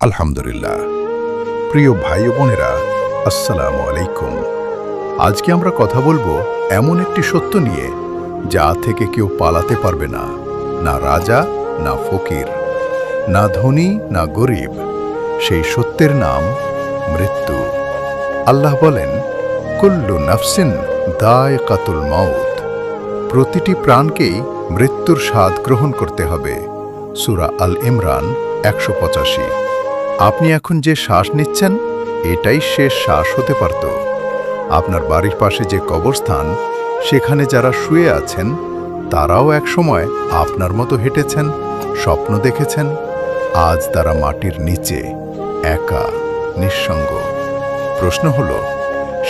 আলহামদুলিল্লাহ। প্রিয় ভাই ও বোনেরা, আসসালামু আলাইকুম। আজকে আমরা কথা বলবো এমন একটি সত্য নিয়ে যা থেকে কেউ পালাতে পারবে না, না রাজা না ফকির, না ধনী না গরিব। সেই সত্যের নাম মৃত্যু। আল্লাহ বলেন, কুল্লু নাফসিন দায়কাতুল মাউত। প্রতিটি প্রাণকেই মৃত্যুর স্বাদ গ্রহণ করতে হবে। সূরা আল ইমরান 185। আপনি এখন যে শ্বাস নিচ্ছেন, এটাই শেষ শ্বাস হতে পারত। আপনার বাড়ির পাশে যে কবরস্থান, সেখানে যারা শুয়ে আছেন, তারাও একসময় আপনার মতো হেঁটেছেন, স্বপ্ন দেখেছেন। আজ তারা মাটির নিচে, একা, নিঃসঙ্গ। প্রশ্ন হলো,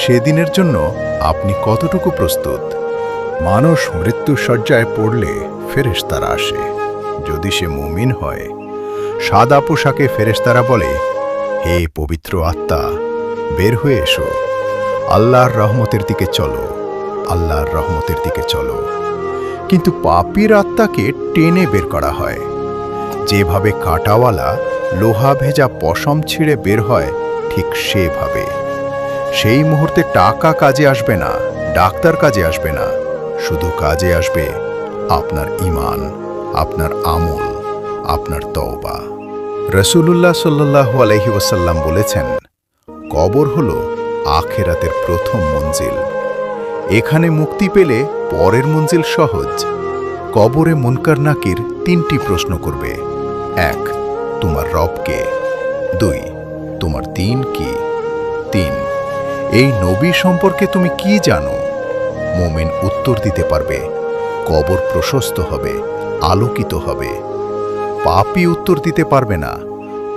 সেদিনের জন্য আপনি কতটুকু প্রস্তুত? মানুষ মৃত্যুশয্যায় পড়লে ফেরেশতারা আসে, যদি সে মুমিন হয়। সাদা পোশাকে ফেরেশতারা বলে, হে পবিত্র আত্মা, বের হয়ে এসো, আল্লাহর রহমতের দিকে চলো, আল্লাহর রহমতের দিকে চলো। কিন্তু পাপীর আত্মাকে টেনে বের করা হয়, যেভাবে কাঁটাওয়ালা লোহা ভেজা পশম ছিঁড়ে বের হয়, ঠিক সেভাবে। সেই মুহূর্তে টাকা কাজে আসবে না, ডাক্তার কাজে আসবে না, শুধু কাজে আসবে আপনার ঈমান, আপনার আমল, আপনার তওবা। রাসূলুল্লাহ সাল্লাল্লাহু আলাইহি ওয়াসাল্লাম বলেছেন, কবর হলো আখিরাতের প্রথম মঞ্জিল। এখানে মুক্তি পেলে পরের মঞ্জিল সহজ। কবরে মুনকার নাকির 3টি প্রশ্ন করবে। 1, তোমার রব কে? 2, তোমার দিন কি? 3, এই নবী সম্পর্কে তুমি কি জানো? মুমিন উত্তর দিতে পারবে, কবর প্রশস্ত হবে, আলোকিত হবে। পাপী উত্তর দিতে পারবে না,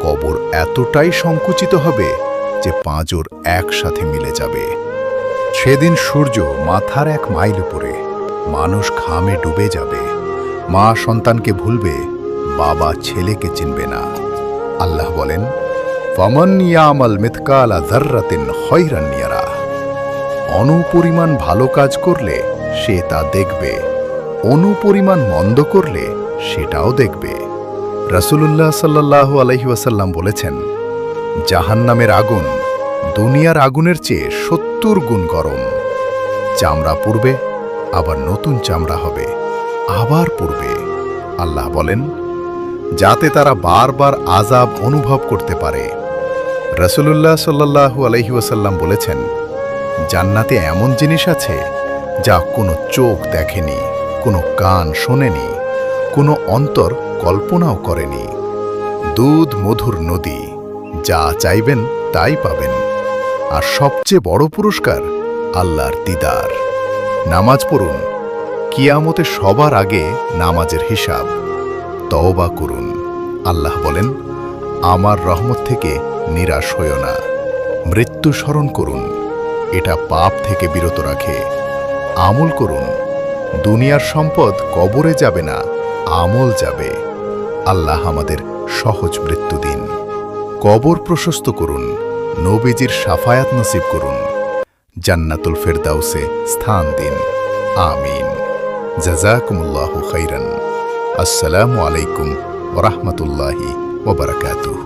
কবর এতটাই সংকুচিত হবে যে পাঁজর একসাথে মিলে যাবে। সেদিন সূর্য মাথার 1 মাইল উপরে, মানুষ ঘামে ডুবে যাবে, মা সন্তানকে ভুলবে, বাবা ছেলেকে চিনবে না। আল্লাহ বলেন, ফামান ইয়ামাল মিথকালা যাররাতিন খায়রান ইয়ারা। অনুপরিমাণ ভালো কাজ করলে সে তা দেখবে, অনুপরিমাণ মন্দ করলে সেটাও দেখবে। রাসূলুল্লাহ সাল্লাল্লাহু আলাইহি ওয়াসাল্লাম বলেছেন, জাহান্নামের আগুন দুনিয়ার আগুনের চেয়ে 70 গুণ গরম। চামড়া পুড়বে, আবার নতুন চামড়া হবে, আবার পুড়বে। আল্লাহ বলেন, যাতে তারা বারবার আযাব অনুভব করতে পারে। রাসূলুল্লাহ সাল্লাল্লাহু আলাইহি ওয়াসাল্লাম বলেছেন, জান্নাতে এমন জিনিস আছে যা কোনো চোখ দেখেনি, কোনো কান শোনেনি, কোনো অন্তর কল্পনাও করেনি। দুধ মধুর নদী, যা চাইবেন তাই পাবেন। আর সবচেয়ে বড় পুরস্কার আল্লাহর দিদার। নামাজ পড়ুন, কিয়ামতে সবার আগে নামাজের হিসাব। তওবা করুন, আল্লাহ বলেন, আমার রহমত থেকে নিরাশ হইও না। মৃত্যু স্মরণ করুন, এটা পাপ থেকে বিরত রাখে। আমল করুন, দুনিয়ার সম্পদ কবরে যাবে না, আমল যাবে। আল্লাহ আমাদের সহজ মৃত্যু দিন। কবর প্রশস্ত করুন, নবীজির শাফায়াত নসিব করুন, জান্নাতুল ফেরদাউসে স্থান দিন। আমিন। জাযাকুমুল্লাহু খাইরান। আসসালামু আলাইকুম ওয়া রাহমাতুল্লাহি ওয়া বারাকাতুহু।